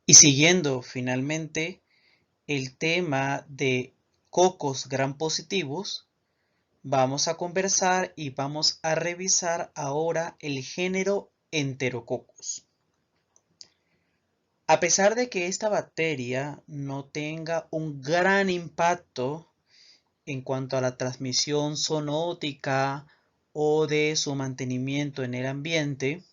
Y siguiendo finalmente el tema de cocos gram positivos, vamos a conversar y vamos a revisar ahora el género Enterococcus. A pesar de que esta bacteria no tenga un gran impacto en cuanto a la transmisión zoonótica o de su mantenimiento en el ambiente,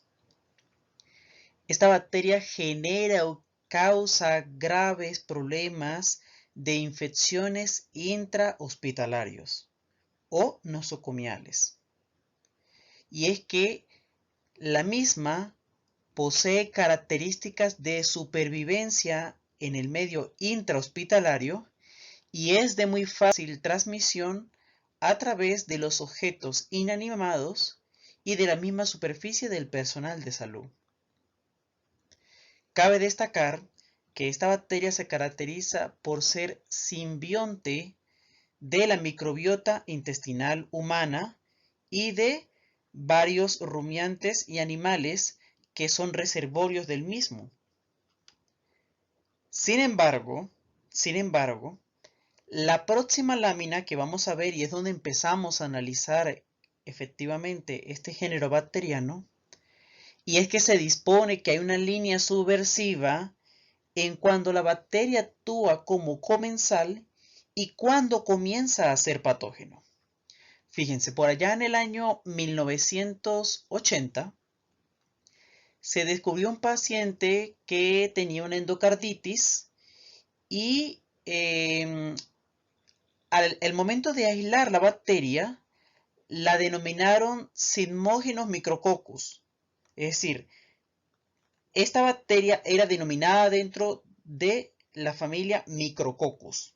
esta bacteria genera o causa graves problemas de infecciones intrahospitalarios o nosocomiales. Y es que la misma posee características de supervivencia en el medio intrahospitalario y es de muy fácil transmisión a través de los objetos inanimados y de la misma superficie del personal de salud. Cabe destacar que esta bacteria se caracteriza por ser simbionte de la microbiota intestinal humana y de varios rumiantes y animales que son reservorios del mismo. Sin embargo, la próxima lámina que vamos a ver, y es donde empezamos a analizar efectivamente este género bacteriano, y es que se dispone que hay una línea subversiva en cuando la bacteria actúa como comensal y cuando comienza a ser patógeno. Fíjense, por allá en el año 1980 se descubrió un paciente que tenía una endocarditis y al momento de aislar la bacteria, la denominaron Sigmogenous micrococcus. Es decir, esta bacteria era denominada dentro de la familia Micrococcus.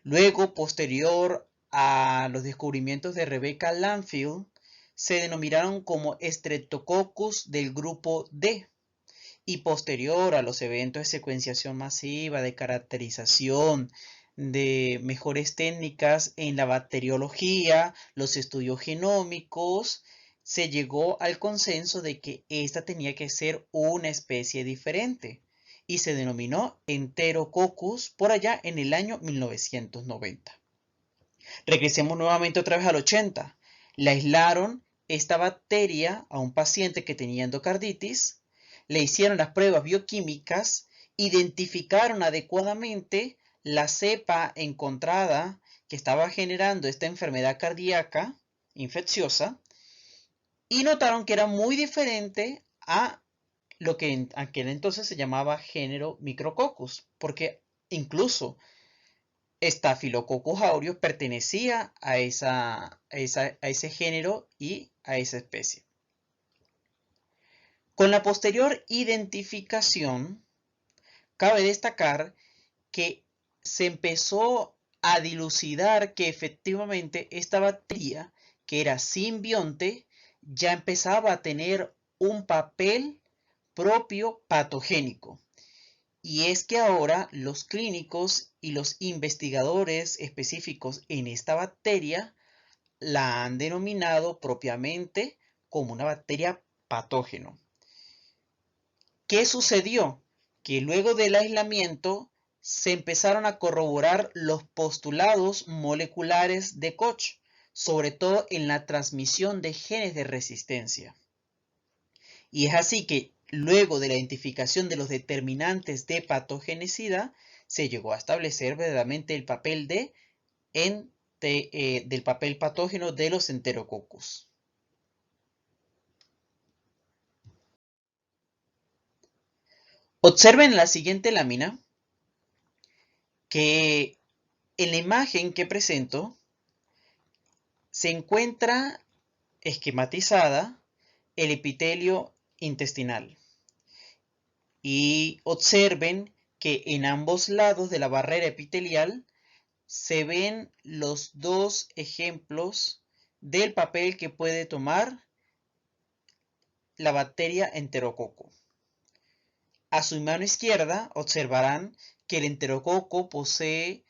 Luego, posterior a los descubrimientos de Rebecca Lanfield, se denominaron como Streptococcus del grupo D. Y posterior a los eventos de secuenciación masiva, de caracterización, de mejores técnicas en la bacteriología, los estudios genómicos, se llegó al consenso de que esta tenía que ser una especie diferente y se denominó Enterococcus por allá en el año 1990. Regresemos nuevamente otra vez al 80. Le aislaron esta bacteria a un paciente que tenía endocarditis, le hicieron las pruebas bioquímicas, identificaron adecuadamente la cepa encontrada que estaba generando esta enfermedad cardíaca infecciosa y notaron que era muy diferente a lo que en aquel entonces se llamaba género Micrococcus, porque incluso Staphylococcus aureus pertenecía a ese género y a esa especie. Con la posterior identificación, cabe destacar que se empezó a dilucidar que efectivamente esta bacteria, que era simbionte, ya empezaba a tener un papel propio patogénico. Y es que ahora los clínicos y los investigadores específicos en esta bacteria la han denominado propiamente como una bacteria patógeno. ¿Qué sucedió? Que luego del aislamiento se empezaron a corroborar los postulados moleculares de Koch, sobre todo en la transmisión de genes de resistencia. Y es así que luego de la identificación de los determinantes de patogenicidad, se llegó a establecer verdaderamente el papel del papel patógeno de los enterococos. Observen la siguiente lámina que en la imagen que presento se encuentra esquematizada el epitelio intestinal. Y observen que en ambos lados de la barrera epitelial se ven los dos ejemplos del papel que puede tomar la bacteria enterococo. A su mano izquierda observarán que el enterococo posee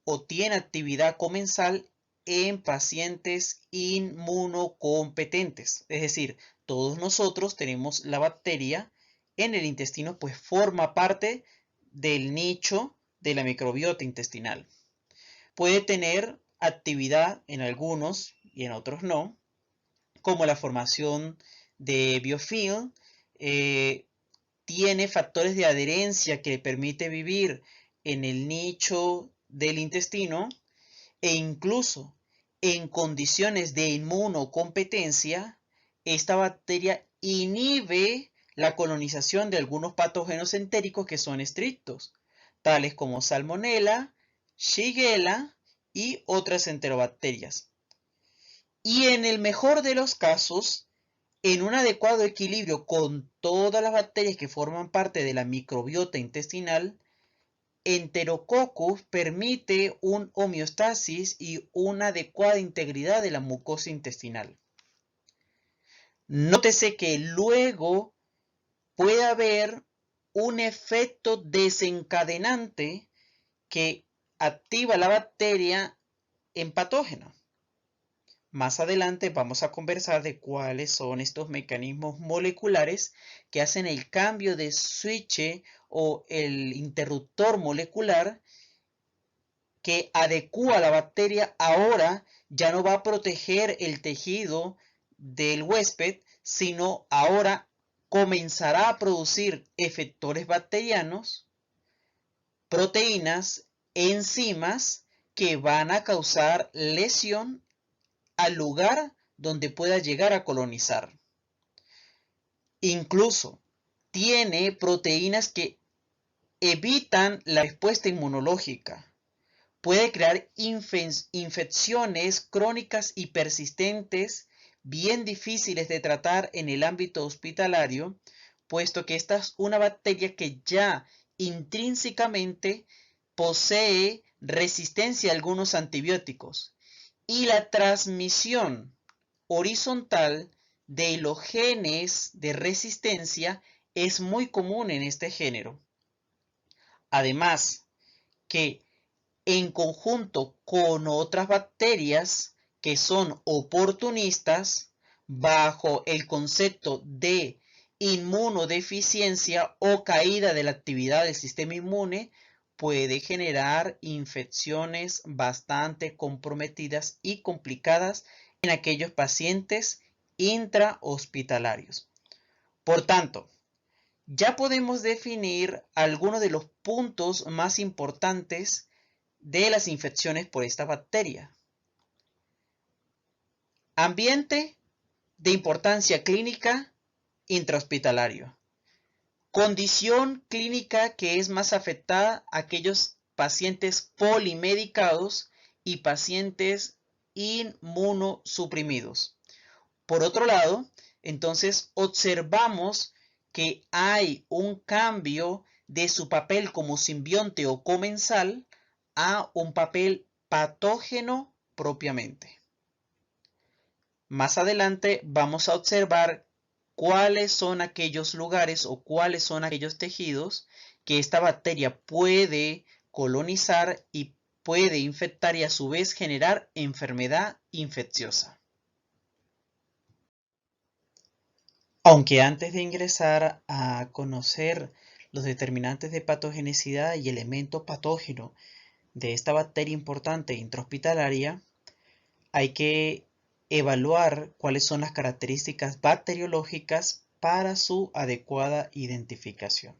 o tiene actividad comensal en pacientes inmunocompetentes. Es decir, todos nosotros tenemos la bacteria en el intestino, pues forma parte del nicho de la microbiota intestinal. Puede tener actividad en algunos y en otros no, como la formación de biofilm, tiene factores de adherencia que permite vivir en el nicho del intestino e incluso en condiciones de inmunocompetencia, esta bacteria inhibe la colonización de algunos patógenos entéricos que son estrictos, tales como Salmonella, Shigella y otras enterobacterias. Y en el mejor de los casos, en un adecuado equilibrio con todas las bacterias que forman parte de la microbiota intestinal, Enterococcus permite un homeostasis y una adecuada integridad de la mucosa intestinal. Nótese que luego puede haber un efecto desencadenante que activa la bacteria en patógeno. Más adelante vamos a conversar de cuáles son estos mecanismos moleculares que hacen el cambio de switch o el interruptor molecular que adecua a la bacteria. Ahora ya no va a proteger el tejido del huésped, sino ahora comenzará a producir efectores bacterianos, proteínas, enzimas que van a causar lesión al lugar donde pueda llegar a colonizar. Incluso tiene proteínas que evitan la respuesta inmunológica. Puede crear infecciones crónicas y persistentes, bien difíciles de tratar en el ámbito hospitalario, puesto que esta es una bacteria que ya intrínsecamente posee resistencia a algunos antibióticos. Y la transmisión horizontal de los genes de resistencia es muy común en este género. Además, que en conjunto con otras bacterias que son oportunistas, bajo el concepto de inmunodeficiencia o caída de la actividad del sistema inmune, puede generar infecciones bastante comprometidas y complicadas en aquellos pacientes intrahospitalarios. Por tanto, ya podemos definir algunos de los puntos más importantes de las infecciones por esta bacteria. Ambiente de importancia clínica intrahospitalario. Condición clínica que es más afectada a aquellos pacientes polimedicados y pacientes inmunosuprimidos. Por otro lado, entonces observamos que hay un cambio de su papel como simbionte o comensal a un papel patógeno propiamente. Más adelante vamos a observar cuáles son aquellos lugares o cuáles son aquellos tejidos que esta bacteria puede colonizar y puede infectar y a su vez generar enfermedad infecciosa. Aunque antes de ingresar a conocer los determinantes de patogenicidad y elemento patógeno de esta bacteria importante intrahospitalaria, hay que evaluar cuáles son las características bacteriológicas para su adecuada identificación.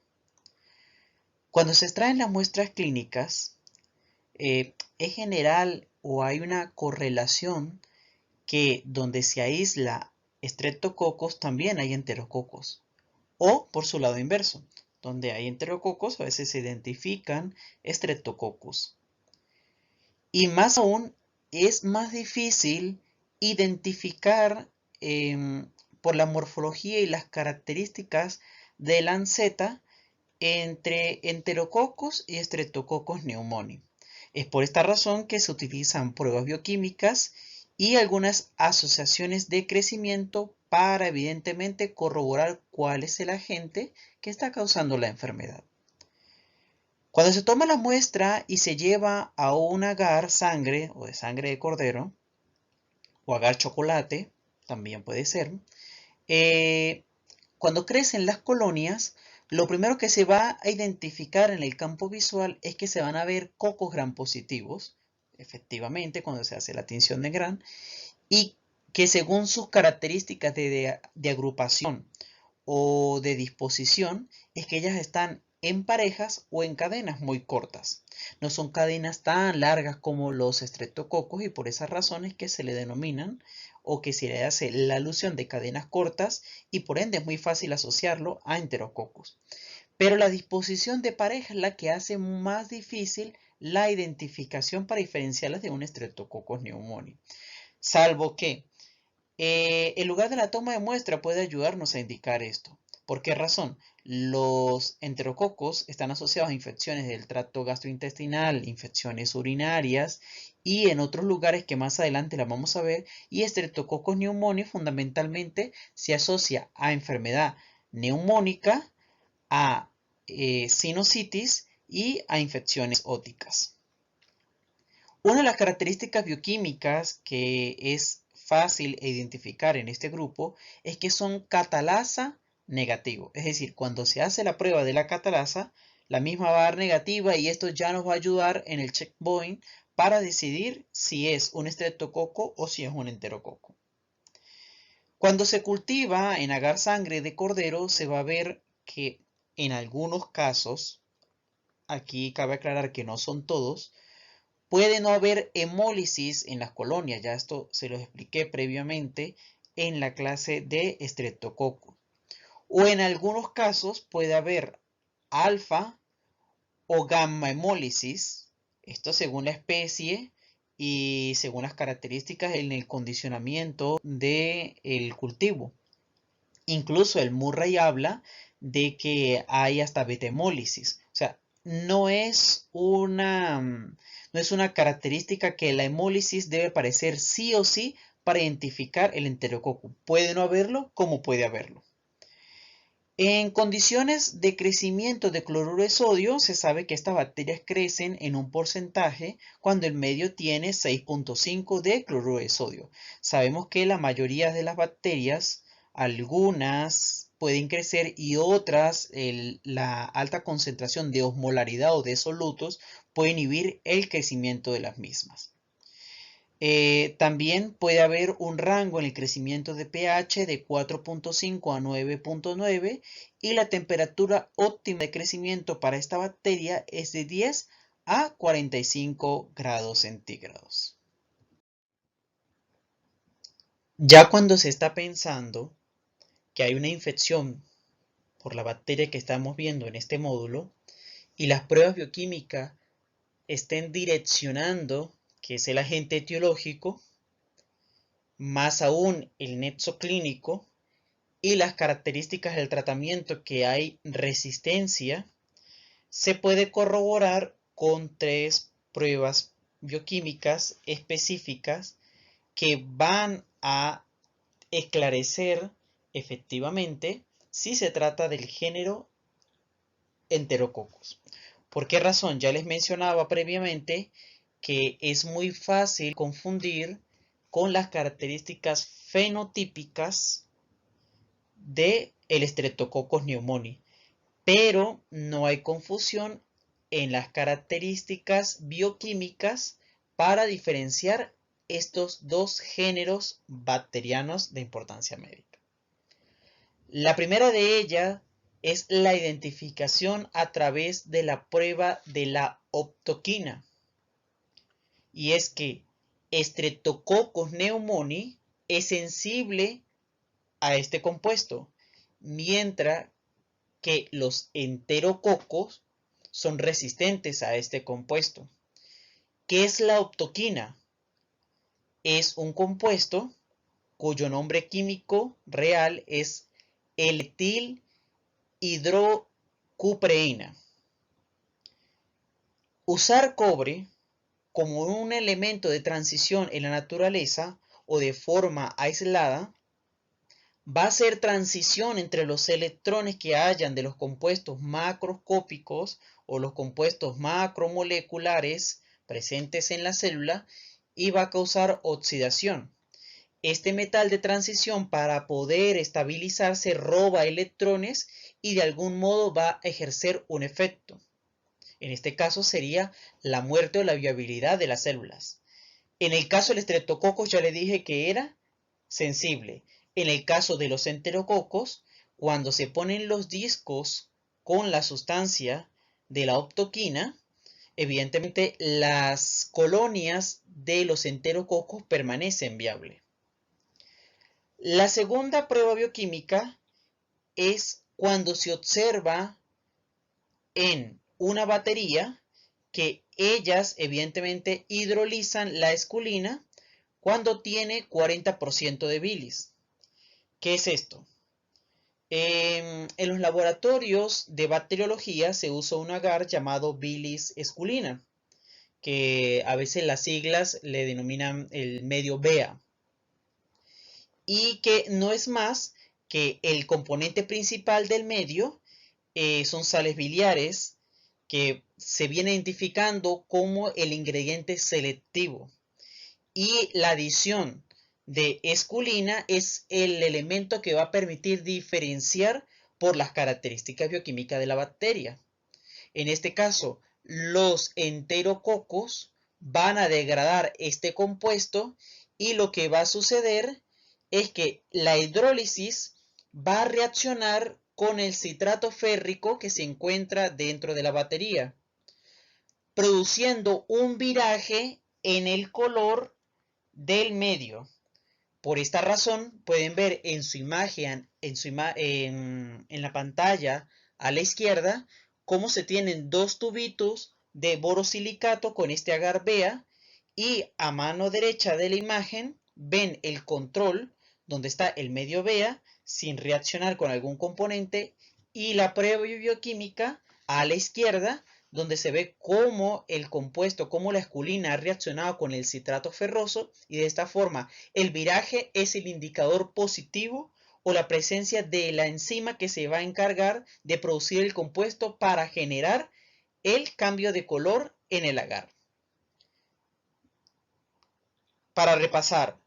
Cuando se extraen las muestras clínicas, es general o hay una correlación que donde se aísla Streptococcus también hay enterococos, o por su lado inverso, donde hay enterococos a veces se identifican Streptococcus. Y más aún, es más difícil identificar por la morfología y las características de lanceta entre Enterococcus y Streptococcus pneumoniae. Es por esta razón que se utilizan pruebas bioquímicas y algunas asociaciones de crecimiento para evidentemente corroborar cuál es el agente que está causando la enfermedad. Cuando se toma la muestra y se lleva a un agar sangre o de sangre de cordero o agar chocolate, también puede ser, Cuando crecen las colonias, lo primero que se va a identificar en el campo visual es que se van a ver cocos gram positivos, efectivamente, cuando se hace la tinción de Gram, y que según sus características de agrupación o de disposición, es que ellas están en parejas o en cadenas muy cortas. No son cadenas tan largas como los estreptococos y por esas razones que se le denominan o que se le hace la alusión de cadenas cortas y por ende es muy fácil asociarlo a enterococos. Pero la disposición de pareja es la que hace más difícil la identificación para diferenciarlas de un Streptococcus pneumoniae. Salvo que el lugar de la toma de muestra puede ayudarnos a indicar esto. ¿Por qué razón? Los enterococos están asociados a infecciones del tracto gastrointestinal, infecciones urinarias y en otros lugares que más adelante la vamos a ver. Y Streptococcus pneumoniae fundamentalmente se asocia a enfermedad neumónica, a sinusitis y a infecciones óticas. Una de las características bioquímicas que es fácil identificar en este grupo es que son catalasa negativo. Es decir, cuando se hace la prueba de la catalasa, la misma va a dar negativa y esto ya nos va a ayudar en el checkpoint para decidir si es un estreptococo o si es un enterococo. Cuando se cultiva en agar sangre de cordero, se va a ver que en algunos casos, aquí cabe aclarar que no son todos, puede no haber hemólisis en las colonias, ya esto se lo expliqué previamente en la clase de estreptococo. O en algunos casos puede haber alfa o gamma hemólisis, esto según la especie y según las características en el condicionamiento del cultivo. Incluso el Murray habla de que hay hasta beta hemólisis. O sea, no es una característica que la hemólisis debe aparecer sí o sí para identificar el enterococo. Puede no haberlo, como puede haberlo. En condiciones de crecimiento de cloruro de sodio, se sabe que estas bacterias crecen en un porcentaje cuando el medio tiene 6.5 de cloruro de sodio. Sabemos que la mayoría de las bacterias, algunas pueden crecer y otras, la alta concentración de osmolaridad o de solutos puede inhibir el crecimiento de las mismas. También puede haber un rango en el crecimiento de pH de 4.5 a 9.9 y la temperatura óptima de crecimiento para esta bacteria es de 10 a 45 grados centígrados. Ya cuando se está pensando que hay una infección por la bacteria que estamos viendo en este módulo y las pruebas bioquímicas estén direccionando que es el agente etiológico, más aún el nexo clínico y las características del tratamiento que hay resistencia, se puede corroborar con 3 pruebas bioquímicas específicas que van a esclarecer efectivamente si se trata del género Enterococcus. ¿Por qué razón? Ya les mencionaba previamente que es muy fácil confundir con las características fenotípicas de el Streptococcus pneumoniae, pero no hay confusión en las características bioquímicas para diferenciar estos dos géneros bacterianos de importancia médica. La primera de ellas es la identificación a través de la prueba de la optoquina. Y es que Streptococcus pneumoniae es sensible a este compuesto, mientras que los enterococos son resistentes a este compuesto. ¿Qué es la optoquina? Es un compuesto cuyo nombre químico real es L-etil-hidrocupreína. Usar cobre como un elemento de transición en la naturaleza o de forma aislada va a hacer transición entre los electrones que hayan de los compuestos macroscópicos o los compuestos macromoleculares presentes en la célula y va a causar oxidación. Este metal de transición, para poder estabilizarse, roba electrones y de algún modo va a ejercer un efecto. En este caso sería la muerte o la viabilidad de las células. En el caso del estreptococos ya le dije que era sensible. En el caso de los enterococos, cuando se ponen los discos con la sustancia de la optoquina, evidentemente las colonias de los enterococos permanecen viables. La segunda prueba bioquímica es cuando se observa en una batería que ellas evidentemente hidrolizan la esculina cuando tiene 40% de bilis. ¿Qué es esto? En los laboratorios de bacteriología se usa un agar llamado bilis esculina, que a veces las siglas le denominan el medio BEA, y que no es más que el componente principal del medio. Son sales biliares que se viene identificando como el ingrediente selectivo, y la adición de esculina es el elemento que va a permitir diferenciar por las características bioquímicas de la bacteria. En este caso, los enterococos van a degradar este compuesto, y lo que va a suceder es que la hidrólisis va a reaccionar con el citrato férrico que se encuentra dentro de la batería, produciendo un viraje en el color del medio. Por esta razón pueden ver en su imagen, en la pantalla a la izquierda, cómo se tienen dos tubitos de borosilicato con este agar BEA, y a mano derecha de la imagen ven el control donde está el medio BEA sin reaccionar con algún componente, y la prueba bioquímica a la izquierda, donde se ve cómo el compuesto, cómo la esculina ha reaccionado con el citrato ferroso, y de esta forma el viraje es el indicador positivo o la presencia de la enzima que se va a encargar de producir el compuesto para generar el cambio de color en el agar. Para repasar: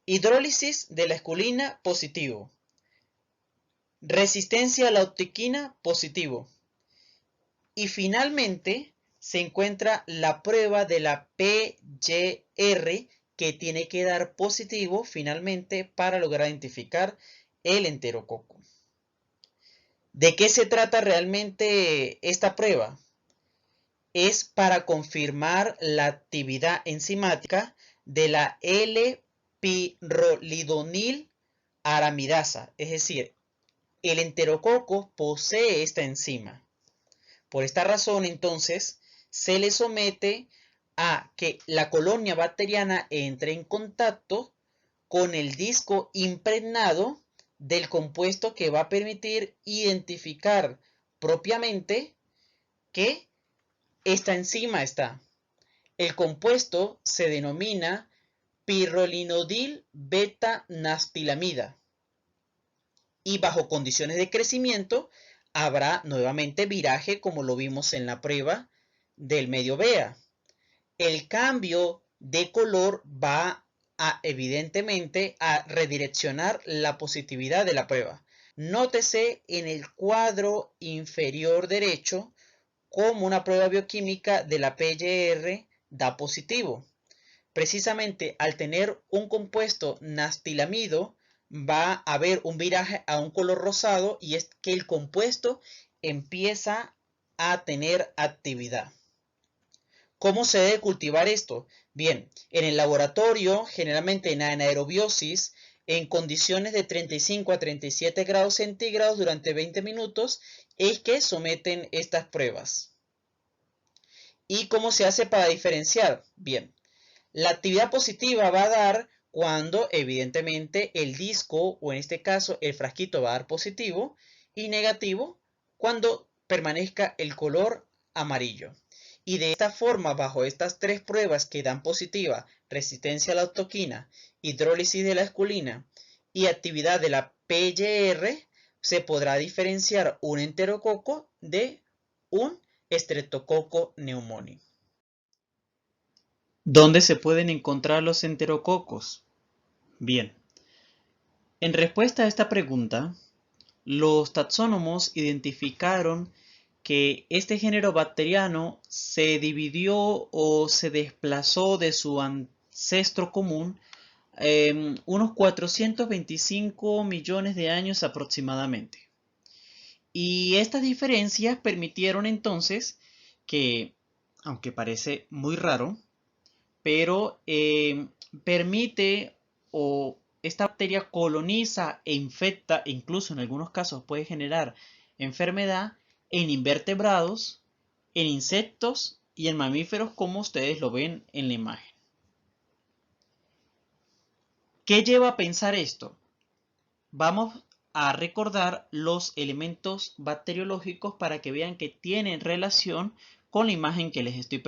hidrólisis de la esculina, positivo; resistencia a la optoquina, positivo; y finalmente se encuentra la prueba de la PGR, que tiene que dar positivo finalmente para lograr identificar el enterococo. ¿De qué se trata realmente esta prueba? Es para confirmar la actividad enzimática de la L-pirrolidonil aramidasa, es decir, el enterococo posee esta enzima. Por esta razón, entonces, se le somete a que la colonia bacteriana entre en contacto con el disco impregnado del compuesto, que va a permitir identificar propiamente que esta enzima está. El compuesto se denomina pirrolinodil beta-nastilamida, y bajo condiciones de crecimiento habrá nuevamente viraje, como lo vimos en la prueba del medio BEA. El cambio de color va evidentemente a redireccionar la positividad de la prueba. Nótese en el cuadro inferior derecho cómo una prueba bioquímica de la PGR da positivo. Precisamente al tener un compuesto nastilamido, va a haber un viraje a un color rosado, y es que el compuesto empieza a tener actividad. ¿Cómo se debe cultivar esto? Bien, en el laboratorio, generalmente en anaerobiosis, en condiciones de 35 a 37 grados centígrados durante 20 minutos, es que someten estas pruebas. ¿Y cómo se hace para diferenciar? Bien, la actividad positiva va a dar cuando evidentemente el disco, o en este caso el frasquito, va a dar positivo, y negativo cuando permanezca el color amarillo. Y de esta forma, bajo estas tres pruebas que dan positiva: resistencia a la optoquina, hidrólisis de la esculina y actividad de la PGR, se podrá diferenciar un enterococo de un Streptococcus pneumoniae. ¿Dónde se pueden encontrar los enterococos? Bien, en respuesta a esta pregunta, los taxónomos identificaron que este género bacteriano se dividió o se desplazó de su ancestro común unos 425 millones de años aproximadamente. Y estas diferencias permitieron entonces que, aunque parece muy raro, pero permite o esta bacteria coloniza e infecta, e incluso en algunos casos puede generar enfermedad en invertebrados, en insectos y en mamíferos, como ustedes lo ven en la imagen. ¿Qué lleva a pensar esto? Vamos a recordar los elementos bacteriológicos para que vean que tienen relación con la imagen que les estoy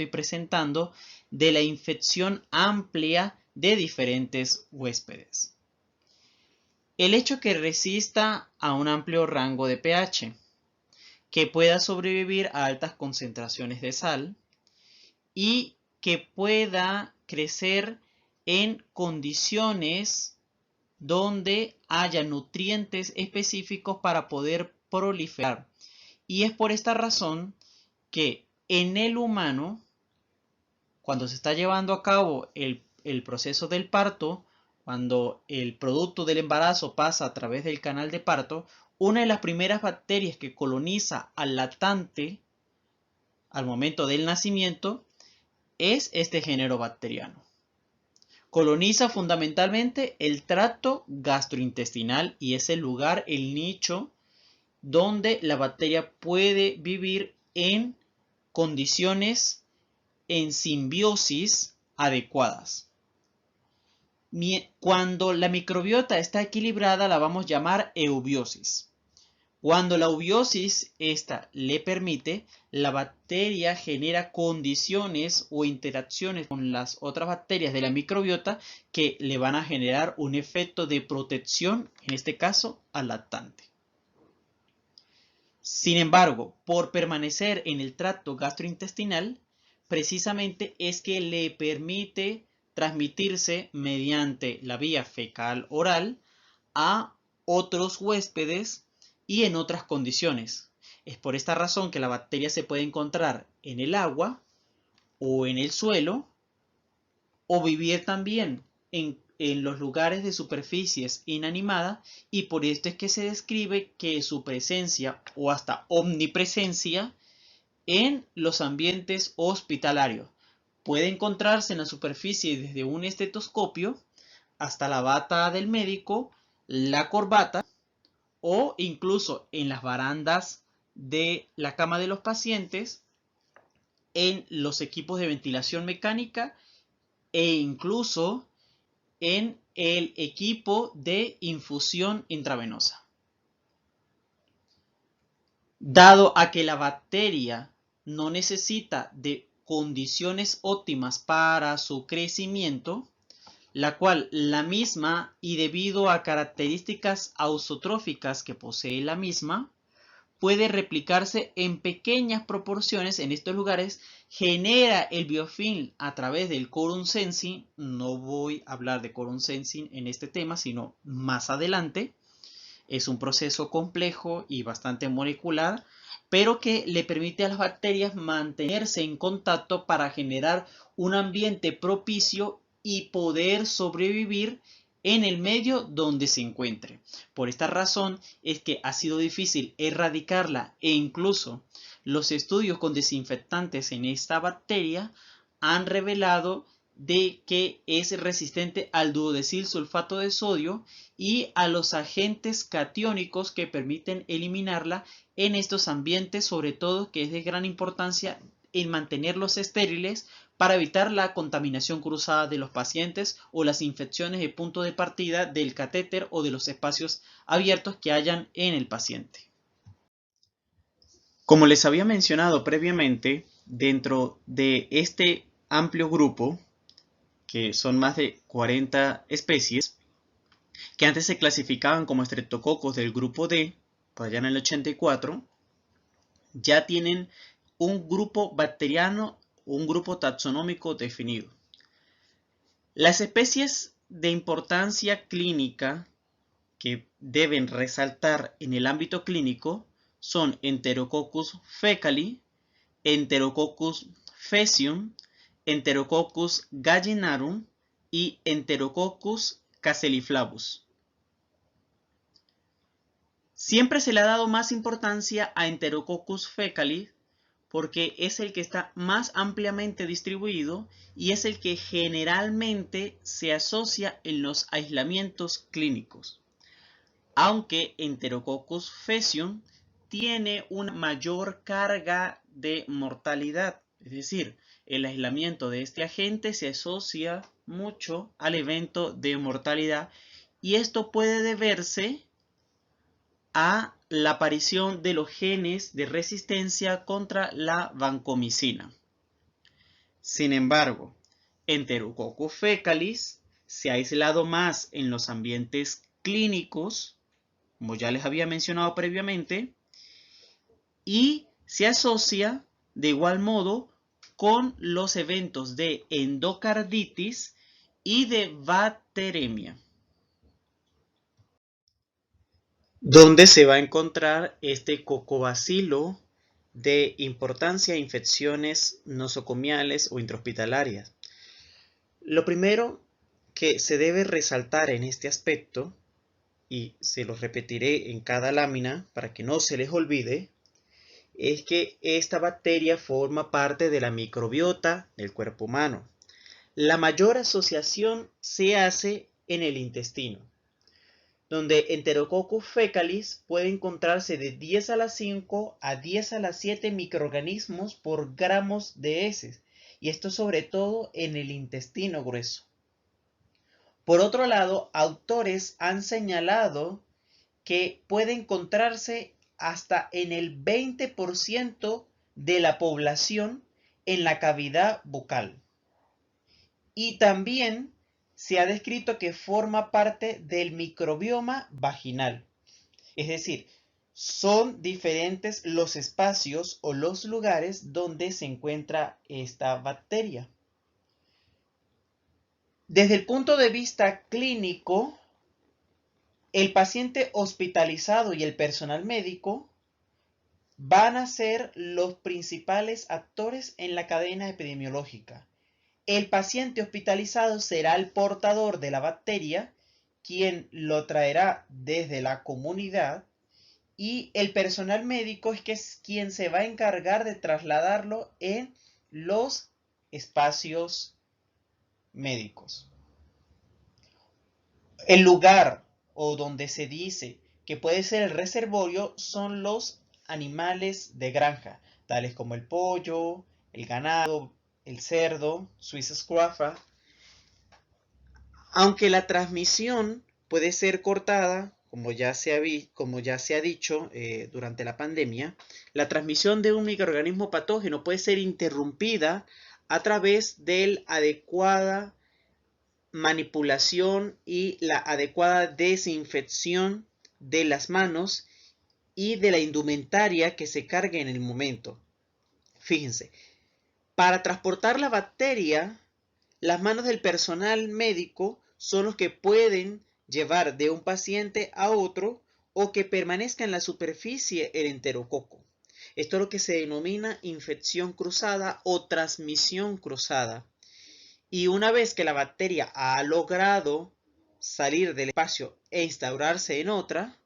presentando de la infección amplia de diferentes huéspedes. El hecho que resista a un amplio rango de pH, que pueda sobrevivir a altas concentraciones de sal y que pueda crecer en condiciones donde haya nutrientes específicos para poder proliferar. Y es por esta razón que en el humano, cuando se está llevando a cabo el proceso del parto, cuando el producto del embarazo pasa a través del canal de parto, una de las primeras bacterias que coloniza al lactante al momento del nacimiento es este género bacteriano. Coloniza fundamentalmente el tracto gastrointestinal y es el lugar, el nicho, donde la bacteria puede vivir en condiciones en simbiosis adecuadas. Cuando la microbiota está equilibrada la vamos a llamar eubiosis. Cuando la eubiosis esta le permite, la bacteria genera condiciones o interacciones con las otras bacterias de la microbiota que le van a generar un efecto de protección, en este caso al lactante. Sin embargo, por permanecer en el tracto gastrointestinal, precisamente es que le permite transmitirse mediante la vía fecal oral a otros huéspedes y en otras condiciones. Es por esta razón que la bacteria se puede encontrar en el agua o en el suelo o vivir también en los lugares de superficies inanimadas y por esto es que se describe que su presencia o hasta omnipresencia en los ambientes hospitalarios. Puede encontrarse en la superficie desde un estetoscopio hasta la bata del médico, la corbata o incluso en las barandas de la cama de los pacientes, en los equipos de ventilación mecánica e incluso en el equipo de infusión intravenosa. Dado a que la bacteria no necesita de condiciones óptimas para su crecimiento, la cual la misma y debido a características ausotróficas que posee la misma, puede replicarse en pequeñas proporciones en estos lugares, genera el biofilm a través del quorum sensing. No voy a hablar de quorum sensing en este tema, sino más adelante. Es un proceso complejo y bastante molecular, pero que le permite a las bacterias mantenerse en contacto para generar un ambiente propicio y poder sobrevivir en el medio donde se encuentre. Por esta razón es que ha sido difícil erradicarla e incluso los estudios con desinfectantes en esta bacteria han revelado de que es resistente al duodecil sulfato de sodio y a los agentes catiónicos que permiten eliminarla en estos ambientes, sobre todo que es de gran importancia en mantenerlos estériles para evitar la contaminación cruzada de los pacientes o las infecciones de punto de partida del catéter o de los espacios abiertos que hayan en el paciente. Como les había mencionado previamente, dentro de este amplio grupo, que son más de 40 especies, que antes se clasificaban como estreptococos del grupo D, por allá en el 84, ya tienen un grupo bacteriano, un grupo taxonómico definido. Las especies de importancia clínica que deben resaltar en el ámbito clínico son Enterococcus fecali, Enterococcus faecium, Enterococcus gallinarum y Enterococcus caseliflavus. Siempre se le ha dado más importancia a Enterococcus fecali porque es el que está más ampliamente distribuido y es el que generalmente se asocia en los aislamientos clínicos. Aunque Enterococcus faecium tiene una mayor carga de mortalidad, es decir, el aislamiento de este agente se asocia mucho al evento de mortalidad y esto puede deberse a la aparición de los genes de resistencia contra la vancomicina. Sin embargo, Enterococcus fecalis se ha aislado más en los ambientes clínicos, como ya les había mencionado previamente, y se asocia de igual modo con los eventos de endocarditis y de bacteremia. ¿Dónde se va a encontrar este cocobacilo de importancia a infecciones nosocomiales o intrahospitalarias? Lo primero que se debe resaltar en este aspecto, y se los repetiré en cada lámina para que no se les olvide, es que esta bacteria forma parte de la microbiota del cuerpo humano. La mayor asociación se hace en el intestino, donde Enterococcus fecalis puede encontrarse de 10 a la 5 a 10 a la 7 microorganismos por gramos de heces, y esto sobre todo en el intestino grueso. Por otro lado, autores han señalado que puede encontrarse hasta en el 20% de la población en la cavidad bucal. Y también se ha descrito que forma parte del microbioma vaginal. Es decir, son diferentes los espacios o los lugares donde se encuentra esta bacteria. Desde el punto de vista clínico, el paciente hospitalizado y el personal médico van a ser los principales actores en la cadena epidemiológica. El paciente hospitalizado será el portador de la bacteria, quien lo traerá desde la comunidad, y el personal médico es quien se va a encargar de trasladarlo en los espacios médicos. El lugar o donde se dice que puede ser el reservorio son los animales de granja, tales como el pollo, el ganado, el cerdo, Swiss Scruffa. Aunque la transmisión puede ser cortada, como ya se ha dicho durante la pandemia, la transmisión de un microorganismo patógeno puede ser interrumpida a través de la adecuada manipulación y la adecuada desinfección de las manos y de la indumentaria que se cargue en el momento. Fíjense, para transportar la bacteria, las manos del personal médico son los que pueden llevar de un paciente a otro o que permanezca en la superficie el enterococo. Esto es lo que se denomina infección cruzada o transmisión cruzada. Y una vez que la bacteria ha logrado salir del espacio e instaurarse en otra,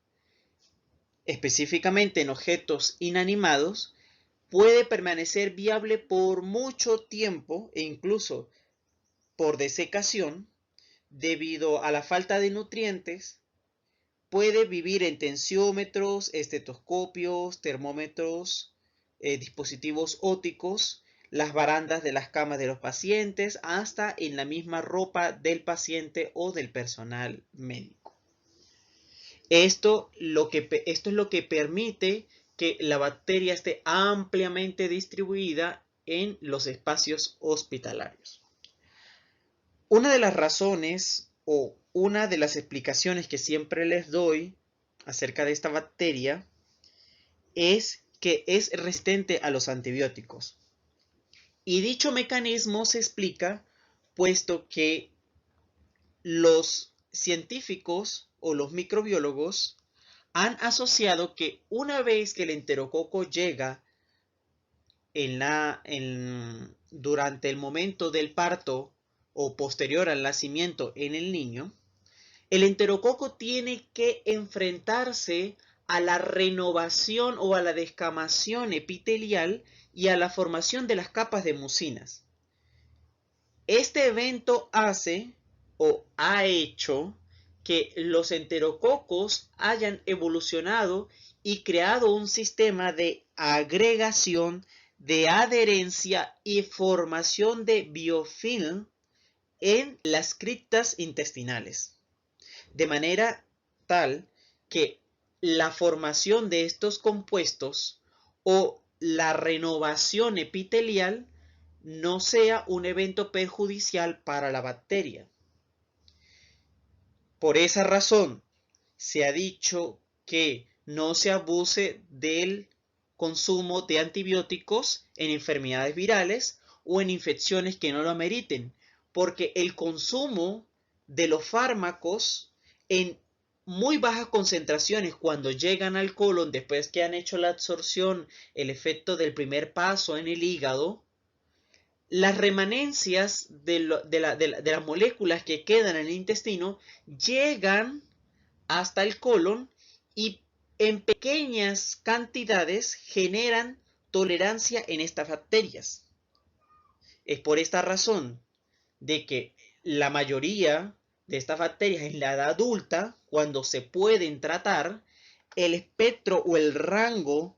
específicamente en objetos inanimados, puede permanecer viable por mucho tiempo e incluso por desecación debido a la falta de nutrientes. Puede vivir en tensiómetros, estetoscopios, termómetros, dispositivos ópticos, las barandas de las camas de los pacientes, hasta en la misma ropa del paciente o del personal médico. Esto es lo que permite que la bacteria esté ampliamente distribuida en los espacios hospitalarios. Una de las razones o una de las explicaciones que siempre les doy acerca de esta bacteria es que es resistente a los antibióticos. Y dicho mecanismo se explica puesto que los científicos o los microbiólogos han asociado que una vez que el enterococo llega durante el momento del parto o posterior al nacimiento en el niño, el enterococo tiene que enfrentarse a la renovación o a la descamación epitelial y a la formación de las capas de mucinas. Este evento hace o ha hecho que los enterococos hayan evolucionado y creado un sistema de agregación, de adherencia y formación de biofilm en las criptas intestinales. De manera tal que la formación de estos compuestos o la renovación epitelial no sea un evento perjudicial para la bacteria. Por esa razón, se ha dicho que no se abuse del consumo de antibióticos en enfermedades virales o en infecciones que no lo ameriten, porque el consumo de los fármacos en muy bajas concentraciones cuando llegan al colon después que han hecho la absorción, el efecto del primer paso en el hígado, las remanencias de las moléculas que quedan en el intestino llegan hasta el colon y en pequeñas cantidades generan tolerancia en estas bacterias. Es por esta razón de que la mayoría de estas bacterias en la edad adulta, cuando se pueden tratar, el espectro o el rango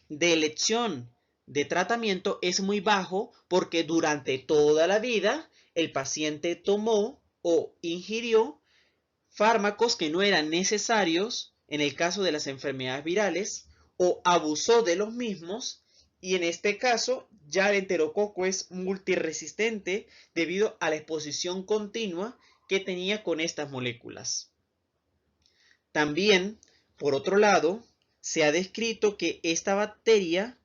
de elección de tratamiento es muy bajo porque durante toda la vida el paciente tomó o ingirió fármacos que no eran necesarios en el caso de las enfermedades virales o abusó de los mismos, y en este caso ya el enterococo es multiresistente debido a la exposición continua que tenía con estas moléculas. También, por otro lado, se ha descrito que esta bacteria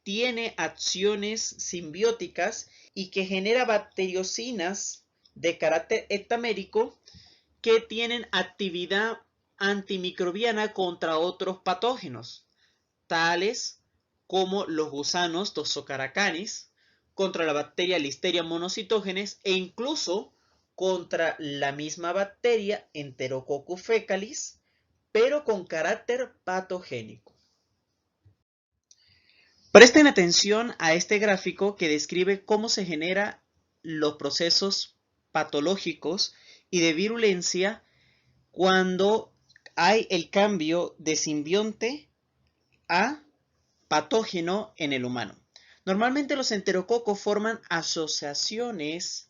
tiene acciones simbióticas y que genera bacteriocinas de carácter hectamérico que tienen actividad antimicrobiana contra otros patógenos, tales como los gusanos Toxocaracanis, contra la bacteria Listeria monocytogenes e incluso contra la misma bacteria Enterococcus fecalis, pero con carácter patogénico. Presten atención a este gráfico que describe cómo se generan los procesos patológicos y de virulencia cuando hay el cambio de simbionte a patógeno en el humano. Normalmente los enterococos forman asociaciones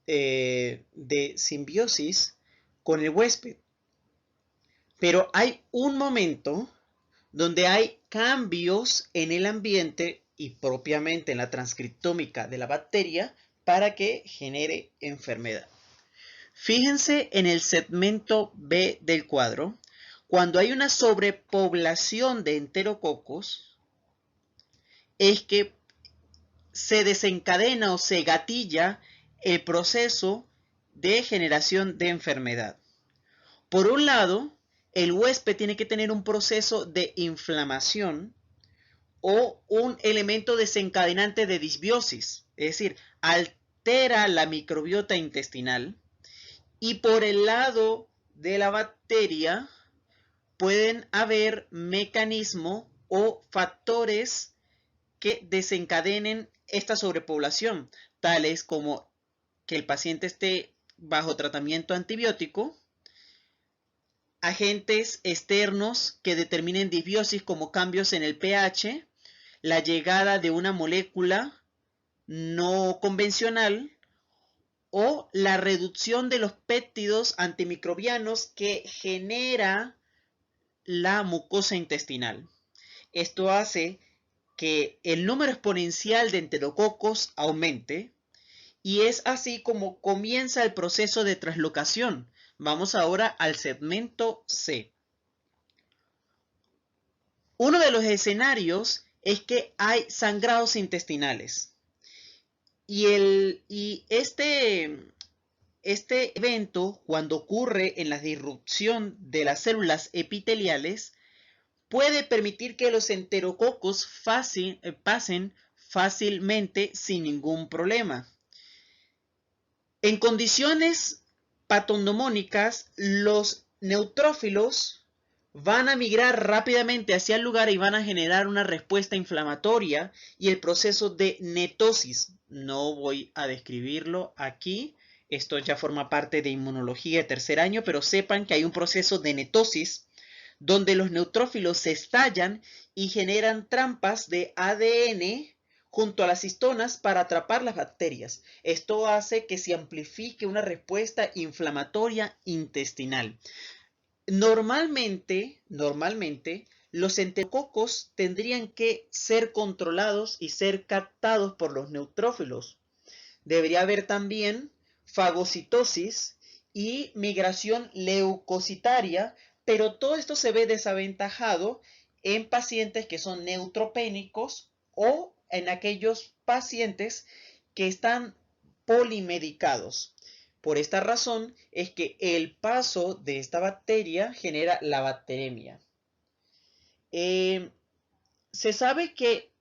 de simbiosis con el huésped, pero hay un momento donde hay cambios en el ambiente y propiamente en la transcriptómica de la bacteria para que genere enfermedad. Fíjense en el segmento B del cuadro. Cuando hay una sobrepoblación de enterococos, es que se desencadena o se gatilla el proceso de generación de enfermedad. Por un lado, el huésped tiene que tener un proceso de inflamación o un elemento desencadenante de disbiosis, es decir, altera la microbiota intestinal. Y por el lado de la bacteria pueden haber mecanismos o factores que desencadenen esta sobrepoblación, tales como que el paciente esté bajo tratamiento antibiótico, agentes externos que determinen disbiosis como cambios en el pH, la llegada de una molécula no convencional o la reducción de los péptidos antimicrobianos que genera la mucosa intestinal. Esto hace que el número exponencial de enterococos aumente y es así como comienza el proceso de translocación. Vamos ahora al segmento C. Uno de los escenarios es que hay sangrados intestinales y este este evento, cuando ocurre en la disrupción de las células epiteliales, puede permitir que los enterococos pasen fácilmente sin ningún problema. En condiciones patognomónicas, los neutrófilos van a migrar rápidamente hacia el lugar y van a generar una respuesta inflamatoria y el proceso de netosis. No voy a describirlo aquí. Esto ya forma parte de inmunología de tercer año, pero sepan que hay un proceso de netosis donde los neutrófilos se estallan y generan trampas de ADN junto a las histonas para atrapar las bacterias. Esto hace que se amplifique una respuesta inflamatoria intestinal. Normalmente, los enterococos tendrían que ser controlados y ser captados por los neutrófilos. Debería haber también fagocitosis y migración leucocitaria, pero todo esto se ve desaventajado en pacientes que son neutropénicos o en aquellos pacientes que están polimedicados. Por esta razón es que el paso de esta bacteria genera la bacteremia. Se sabe que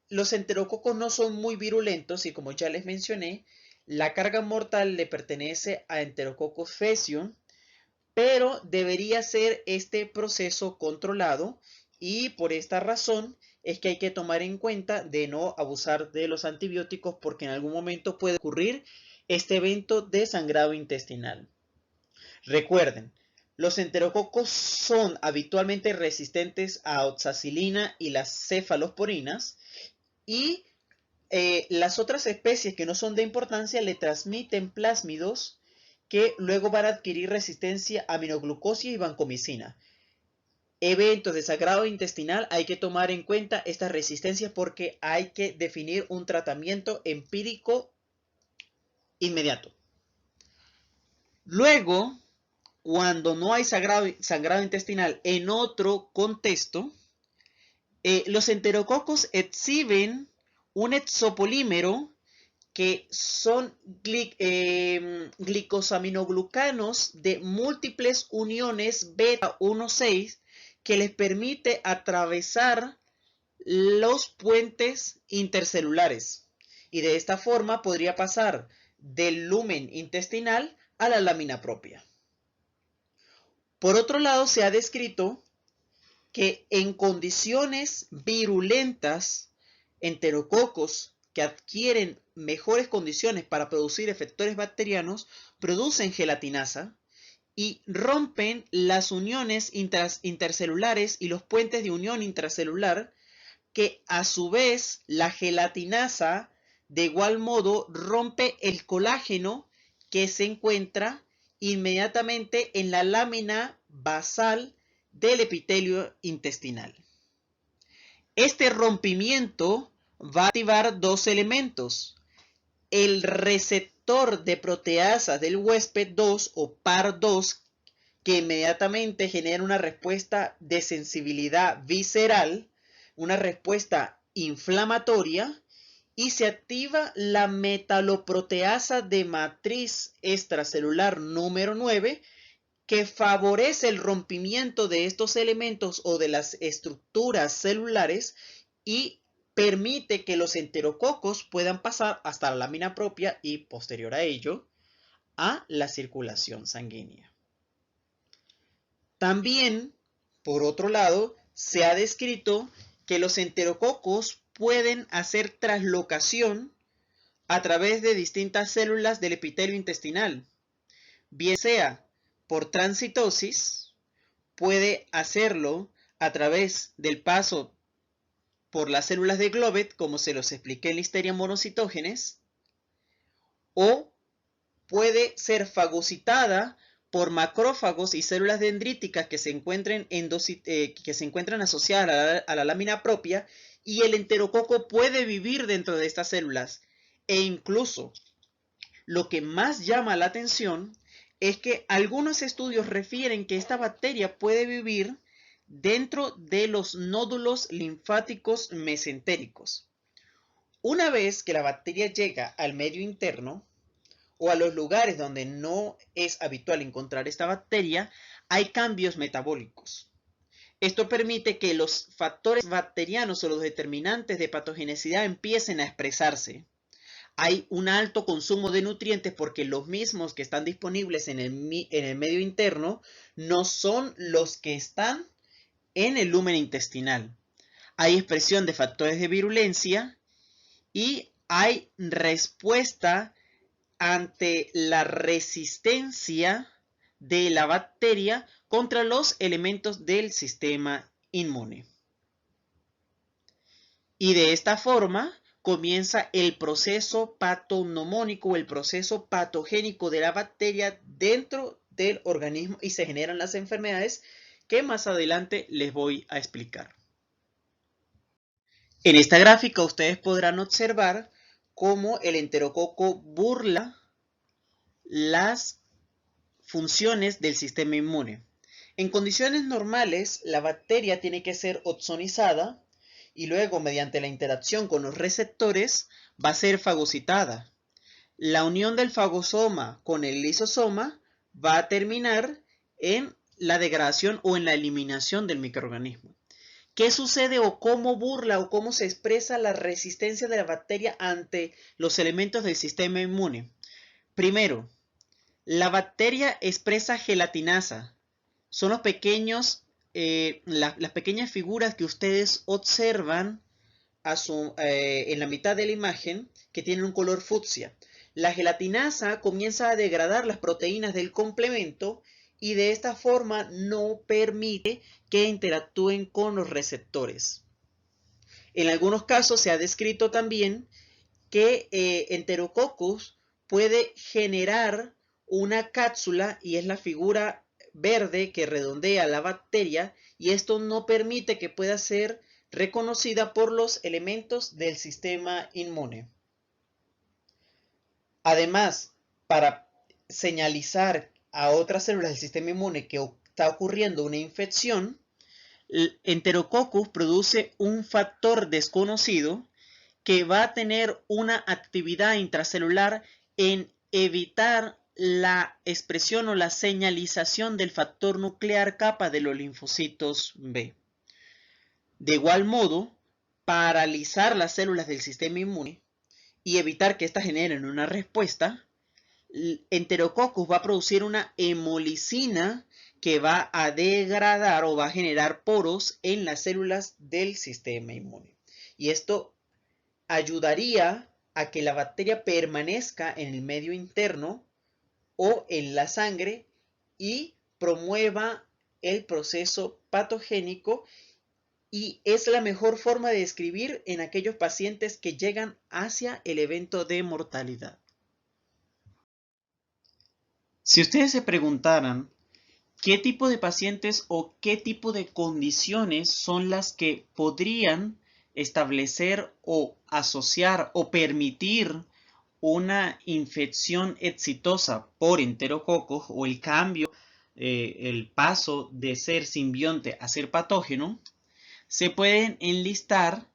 los enterococos no son muy virulentos y, como ya les mencioné, la carga mortal le pertenece a Enterococcus faecium, pero debería ser este proceso controlado y por esta razón es que hay que tomar en cuenta de no abusar de los antibióticos porque en algún momento puede ocurrir este evento de sangrado intestinal. Recuerden, los enterococos son habitualmente resistentes a oxacilina y las cefalosporinas y las otras especies que no son de importancia le transmiten plásmidos que luego van a adquirir resistencia a aminoglucosia y vancomicina. Eventos de sangrado intestinal, hay que tomar en cuenta estas resistencias porque hay que definir un tratamiento empírico inmediato. Luego, cuando no hay sangrado intestinal en otro contexto, los enterococos exhiben un exopolímero que son glicosaminoglucanos de múltiples uniones beta 1,6 que les permite atravesar los puentes intercelulares y de esta forma podría pasar del lumen intestinal a la lámina propia. Por otro lado, se ha descrito que en condiciones virulentas, enterococos que adquieren mejores condiciones para producir efectores bacterianos, producen gelatinasa y rompen las uniones intercelulares y los puentes de unión intracelular, que a su vez la gelatinasa de igual modo rompe el colágeno que se encuentra inmediatamente en la lámina basal del epitelio intestinal. Este rompimiento va a activar dos elementos: el receptor de proteasas del huésped 2 o PAR2, que inmediatamente genera una respuesta de sensibilidad visceral, una respuesta inflamatoria, y se activa la metaloproteasa de matriz extracelular número 9, que favorece el rompimiento de estos elementos o de las estructuras celulares y permite que los enterococos puedan pasar hasta la lámina propia y, posterior a ello, a la circulación sanguínea. También, por otro lado, se ha descrito que los enterococos pueden hacer translocación a través de distintas células del epitelio intestinal, bien sea por transitosis, puede hacerlo a través del paso por las células de Glovet, como se los expliqué en Listeria monocitógenes, o puede ser fagocitada por macrófagos y células dendríticas que se encuentran asociadas a la lámina propia, y el enterococo puede vivir dentro de estas células. E incluso, lo que más llama la atención es que algunos estudios refieren que esta bacteria puede vivir dentro de los nódulos linfáticos mesentéricos. Una vez que la bacteria llega al medio interno, o a los lugares donde no es habitual encontrar esta bacteria, hay cambios metabólicos. Esto permite que los factores bacterianos o los determinantes de patogenicidad empiecen a expresarse. Hay un alto consumo de nutrientes porque los mismos que están disponibles en el medio interno no son los que están en el lumen intestinal. Hay expresión de factores de virulencia y hay respuesta ante la resistencia de la bacteria contra los elementos del sistema inmune. Y de esta forma comienza el proceso patognomónico o el proceso patogénico de la bacteria dentro del organismo y se generan las enfermedades que más adelante les voy a explicar. En esta gráfica ustedes podrán observar cómo el enterococo burla las funciones del sistema inmune. En condiciones normales, la bacteria tiene que ser ozonizada y luego, mediante la interacción con los receptores, va a ser fagocitada. La unión del fagosoma con el lisosoma va a terminar en la degradación o en la eliminación del microorganismo. ¿Qué sucede o cómo burla o cómo se expresa la resistencia de la bacteria ante los elementos del sistema inmune? Primero, la bacteria expresa gelatinasa. Son los pequeños, las pequeñas figuras que ustedes observan en la mitad de la imagen que tienen un color fucsia. La gelatinasa comienza a degradar las proteínas del complemento y de esta forma no permite que interactúen con los receptores. En algunos casos se ha descrito también que Enterococcus puede generar una cápsula y es la figura verde que redondea la bacteria y esto no permite que pueda ser reconocida por los elementos del sistema inmune. Además, para señalizar a otras células del sistema inmune que está ocurriendo una infección, el Enterococcus produce un factor desconocido que va a tener una actividad intracelular en evitar la expresión o la señalización del factor nuclear kappa de los linfocitos B. De igual modo, paralizar las células del sistema inmune y evitar que éstas generen una respuesta, Enterococcus va a producir una hemolicina que va a degradar o va a generar poros en las células del sistema inmune. Y esto ayudaría a que la bacteria permanezca en el medio interno o en la sangre y promueva el proceso patogénico y es la mejor forma de describir en aquellos pacientes que llegan hacia el evento de mortalidad. Si ustedes se preguntaran qué tipo de pacientes o qué tipo de condiciones son las que podrían establecer o asociar o permitir una infección exitosa por enterococos o el cambio, el paso de ser simbionte a ser patógeno, se pueden enlistar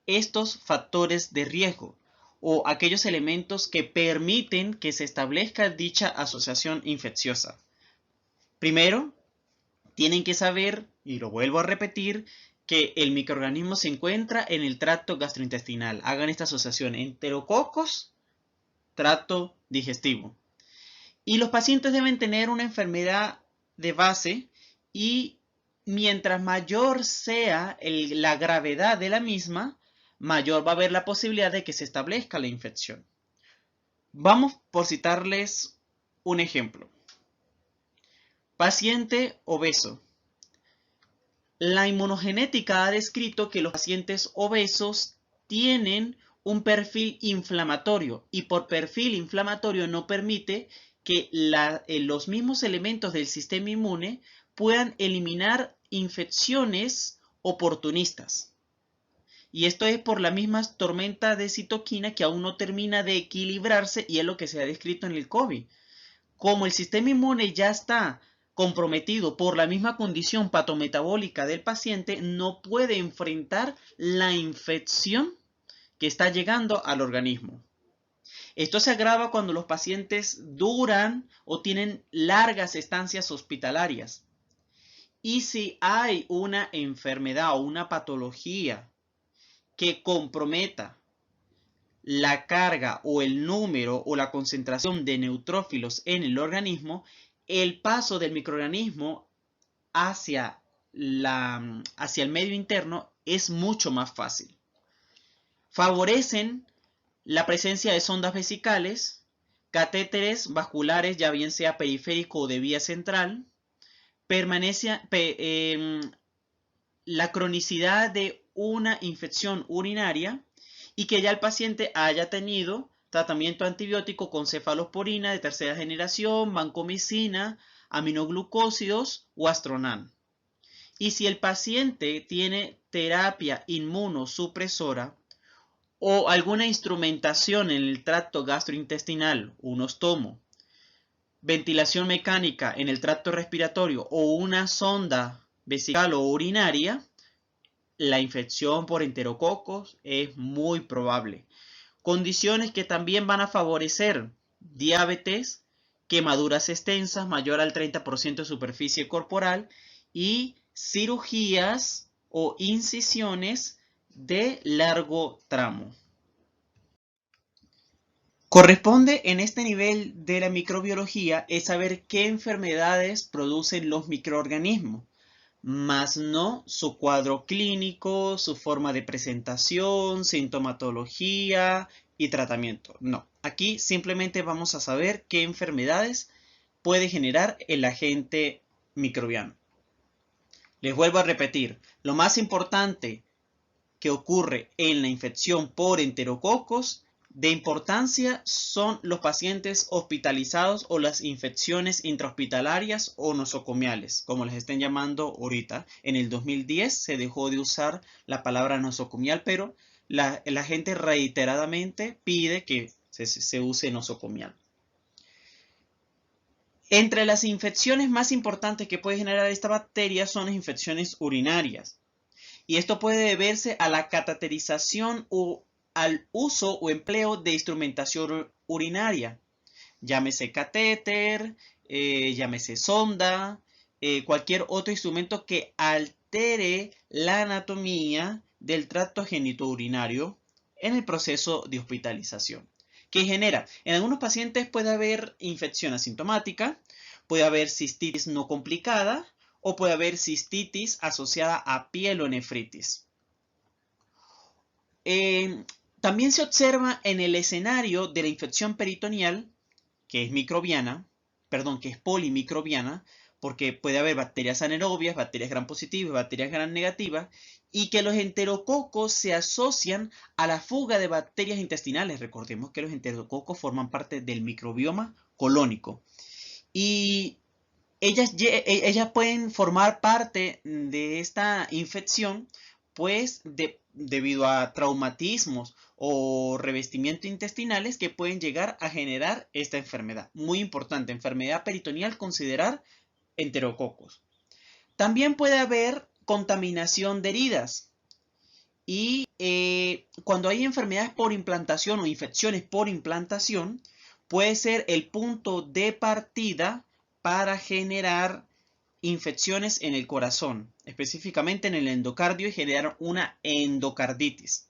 estos factores de riesgo o aquellos elementos que permiten que se establezca dicha asociación infecciosa. Primero, tienen que saber, y lo vuelvo a repetir, que el microorganismo se encuentra en el tracto gastrointestinal. Hagan esta asociación, enterococos, tracto digestivo. Y los pacientes deben tener una enfermedad de base y mientras mayor sea la gravedad de la misma, mayor va a haber la posibilidad de que se establezca la infección. Vamos por citarles un ejemplo. Paciente obeso. La inmunogenética ha descrito que los pacientes obesos tienen un perfil inflamatorio y por perfil inflamatorio no permite que los mismos elementos del sistema inmune puedan eliminar infecciones oportunistas. Y esto es por la misma tormenta de citoquina que aún no termina de equilibrarse y es lo que se ha descrito en el COVID. Como el sistema inmune ya está comprometido por la misma condición patometabólica del paciente, no puede enfrentar la infección que está llegando al organismo. Esto se agrava cuando los pacientes duran o tienen largas estancias hospitalarias. Y si hay una enfermedad o una patología que comprometa la carga o el número o la concentración de neutrófilos en el organismo, el paso del microorganismo hacia el medio interno es mucho más fácil. Favorecen la presencia de sondas vesicales, catéteres vasculares, ya bien sea periférico o de vía central, la cronicidad de una infección urinaria y que ya el paciente haya tenido tratamiento antibiótico con cefalosporina de tercera generación, vancomicina, aminoglucósidos o Astronan. Y si el paciente tiene terapia inmunosupresora o alguna instrumentación en el tracto gastrointestinal, un ostomo, ventilación mecánica en el tracto respiratorio o una sonda vesical o urinaria, la infección por enterococos es muy probable. Condiciones que también van a favorecer diabetes, quemaduras extensas mayor al 30% de superficie corporal y cirugías o incisiones de largo tramo. Corresponde en este nivel de la microbiología es saber qué enfermedades producen los microorganismos, más no su cuadro clínico, su forma de presentación, sintomatología y tratamiento. No, aquí simplemente vamos a saber qué enfermedades puede generar el agente microbiano. Les vuelvo a repetir, lo más importante que ocurre en la infección por enterococos de importancia son los pacientes hospitalizados o las infecciones intrahospitalarias o nosocomiales, como les estén llamando ahorita. En el 2010 se dejó de usar la palabra nosocomial, pero la gente reiteradamente pide que se use nosocomial. Entre las infecciones más importantes que puede generar esta bacteria son las infecciones urinarias. Y esto puede deberse a la cateterización o al uso o empleo de instrumentación urinaria. Llámese catéter, llámese sonda, cualquier otro instrumento que altere la anatomía del tracto genitourinario en el proceso de hospitalización. ¿Qué genera? En algunos pacientes puede haber infección asintomática, puede haber cistitis no complicada, o puede haber cistitis asociada a pielonefritis. También se observa en el escenario de la infección peritoneal, que es microbiana, que es polimicrobiana, porque puede haber bacterias anaerobias, bacterias gram positivas, bacterias gram negativas, y que los enterococos se asocian a la fuga de bacterias intestinales. Recordemos que los enterococos forman parte del microbioma colónico. Y ellas pueden formar parte de esta infección, pues debido a traumatismos o revestimientos intestinales que pueden llegar a generar esta enfermedad. Muy importante, enfermedad peritoneal, considerar enterococos. También puede haber contaminación de heridas. Y cuando hay enfermedades por implantación o infecciones por implantación, puede ser el punto de partida para generar infecciones en el corazón, específicamente en el endocardio, y generar una endocarditis.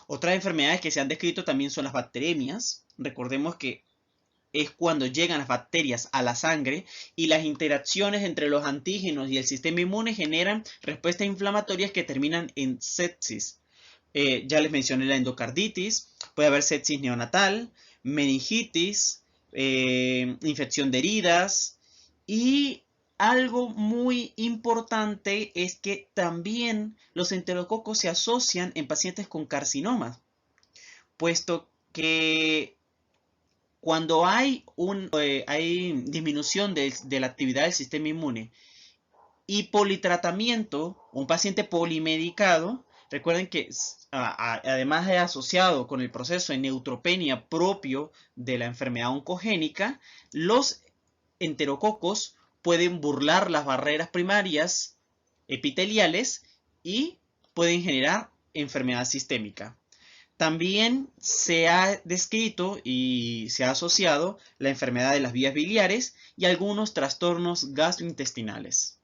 Otras enfermedades que se han descrito también son las bacteremias. Recordemos que es cuando llegan las bacterias a la sangre y las interacciones entre los antígenos y el sistema inmune generan respuestas inflamatorias que terminan en sepsis. Ya les mencioné la endocarditis, puede haber sepsis neonatal, meningitis, infección de heridas, y algo muy importante es que también los enterococos se asocian en pacientes con carcinomas, puesto que cuando hay disminución de la actividad del sistema inmune y politratamiento, un paciente polimedicado, recuerden que además es asociado con el proceso de neutropenia propio de la enfermedad oncogénica, los enterococos pueden burlar las barreras primarias epiteliales y pueden generar enfermedad sistémica. También se ha descrito y se ha asociado la enfermedad de las vías biliares y algunos trastornos gastrointestinales.